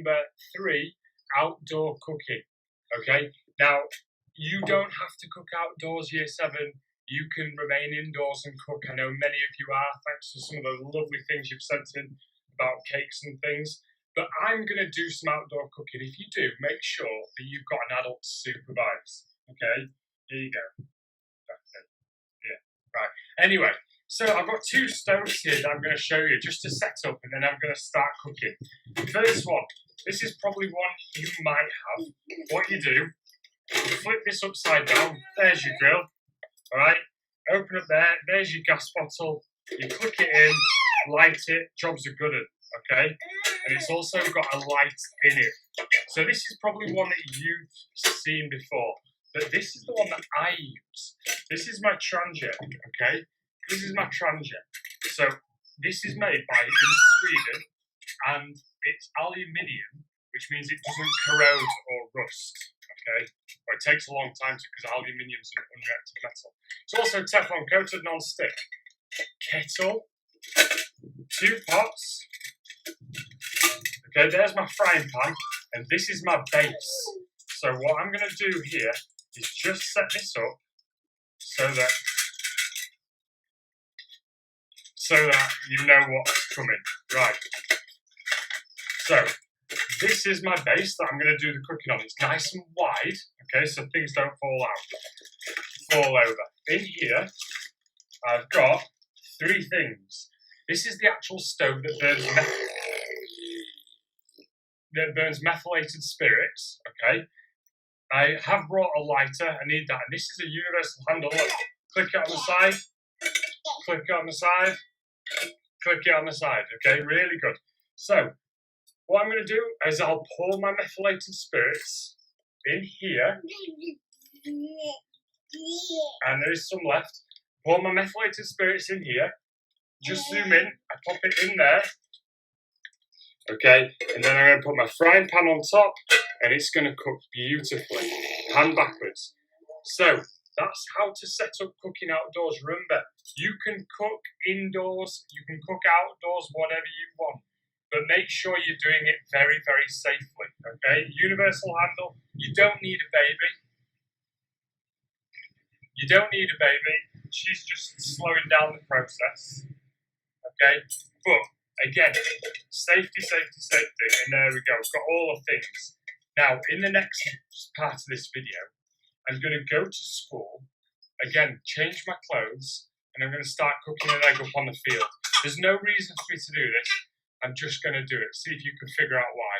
number 3, outdoor cooking. Okay, now you don't have to cook outdoors year 7. You can remain indoors and cook. I know many of you are, thanks to some of the lovely things you've sent in about cakes and things. But I'm going to do some outdoor cooking. If you do, make sure that you've got an adult to supervise. Okay, here you go. Yeah, right. Anyway, so I've got 2 stoves here that I'm going to show you just to set up, and then I'm going to start cooking. First one, this is probably one you might have. What you do, you flip this upside down. There's your grill. All right, open up there. There's your gas bottle. You click it in, light it. Jobs are good. Okay, and it's also got a light in it. So this is probably one that you've seen before, but this is the one that I use. This is my transient. Okay, this is my transient. So this is made by in Sweden, and it's aluminium, which means it doesn't corrode or rust. Okay, well, it takes a long time because aluminium is an unreactive metal. It's also Teflon coated non-stick. Kettle, 2 pots. Okay, there's my frying pan, and this is my base. So what I'm going to do here is just set this up so that you know what's coming. Right. So this is my base that I'm going to do the cooking on. It's nice and wide, okay, so things don't fall over. In here, I've got 3 things. This is the actual stove that burns methylated spirits, okay. I have brought a lighter, I need that, and this is a universal handle. Look, click it on the side, click it on the side, click it on the side, okay, really good. So, what I'm going to do is I'll pour my methylated spirits in here, and there is some left. Pour my methylated spirits in here, just zoom in, I pop it in there, okay, and then I'm going to put my frying pan on top, and it's going to cook beautifully, pan backwards. So, that's how to set up cooking outdoors. Remember, you can cook indoors, you can cook outdoors, whatever you want. But make sure you're doing it very, very safely, okay? Universal handle, you don't need a baby. You don't need a baby. She's just slowing down the process, okay? But, again, safety, safety, safety. And there we go, we've got all the things. Now, in the next part of this video, I'm going to go to school, again, change my clothes, and I'm going to start cooking an egg up on the field. There's no reason for me to do this. I'm just going to do it. See if you can figure out why.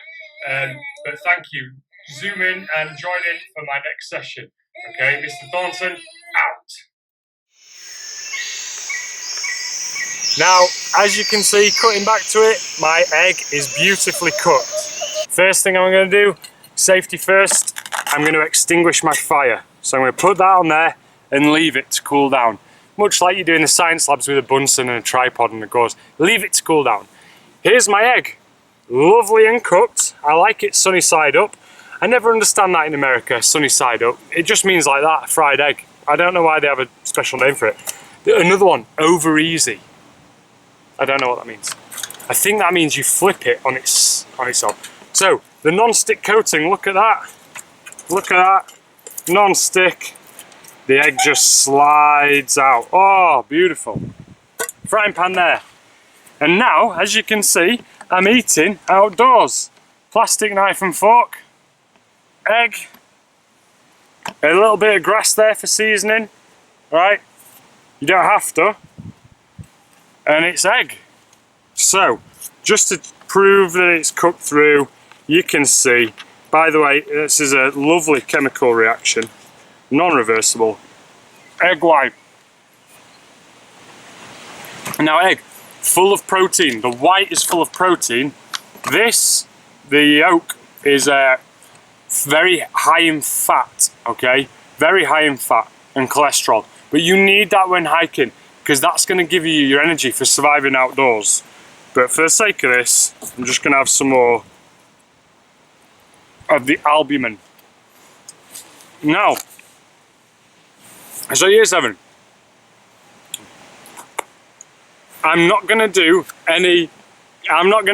But thank you. Zoom in and join in for my next session. Okay, Mr. Thornton, out. Now, as you can see, cutting back to it, my egg is beautifully cooked. First thing I'm going to do, safety first, I'm going to extinguish my fire. So I'm going to put that on there and leave it to cool down. Much like you do in the science labs with a Bunsen and a tripod and a gauze. Leave it to cool down. Here's my egg, lovely and cooked. I like it sunny side up. I never understand that in America, sunny side up. It just means like that, a fried egg. I don't know why they have a special name for it. Another one, over easy. I don't know what that means. I think that means you flip it on its own. So, the non-stick coating, look at that. Look at that, non-stick. The egg just slides out. Oh, beautiful. Frying pan there. And now, as you can see, I'm eating outdoors. Plastic knife and fork, egg, a little bit of grass there for seasoning, right? You don't have to. And it's egg. So, just to prove that it's cooked through, you can see, by the way, this is a lovely chemical reaction, non-reversible, egg white. Now egg, full of protein. The white is full of protein. This, the yolk, is very high in fat, okay? Very high in fat and cholesterol. But you need that when hiking, because that's going to give you your energy for surviving outdoors. But for the sake of this, I'm just going to have some more of the albumin. Now, so year 7. I'm not going to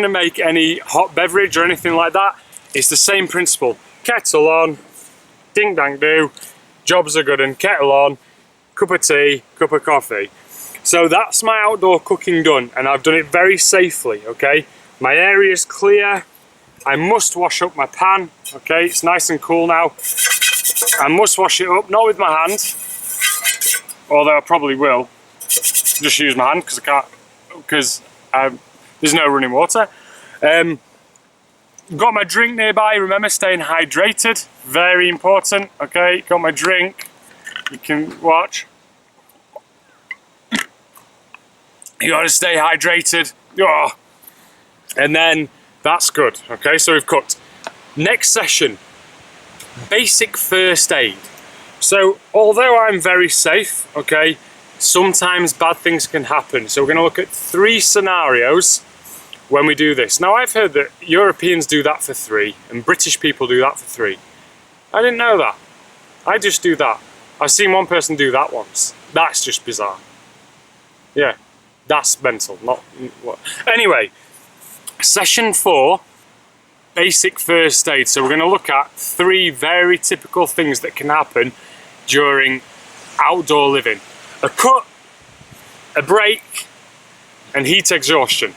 make any hot beverage or anything like that. it's the same principle. Kettle on, ding dang do, jobs are good and kettle on, cup of tea, cup of coffee. So that's my outdoor cooking done, and I've done it very safely, okay? My area's clear. I must wash up my pan, okay? It's nice and cool now. I must wash it up, not with my hand, although I probably will. Just use my hand because there's no running water. Got my drink nearby, remember staying hydrated, very important, okay? Got my drink, you can watch. You gotta stay hydrated. Oh. And then that's good, okay? So we've cooked. Next session, basic first aid. So although I'm very safe, okay, sometimes bad things can happen. So we're gonna look at 3 scenarios when we do this. Now I've heard that Europeans do that for 3 and British people do that for 3. I didn't know that. I just do that. I've seen one person do that once. That's just bizarre. Yeah. That's mental, not what. Anyway, session 4, basic first aid. So we're going to look at 3 very typical things that can happen during outdoor living: a cut, a break, and heat exhaustion.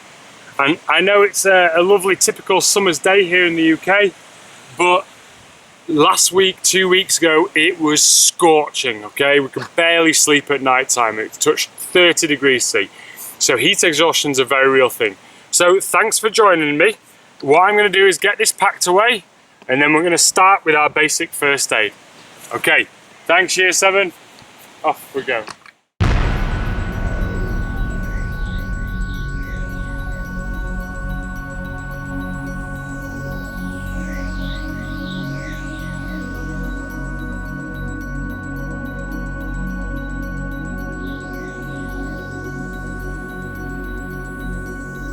And I know it's a lovely typical summer's day here in the UK, but last week, 2 weeks ago, it was scorching, okay? We could barely sleep at night time. It touched 30 degrees C. So heat exhaustion's a very real thing. So thanks for joining me. What I'm going to do is get this packed away, and then we're going to start with our basic first aid. Okay, thanks Year 7. Off we go.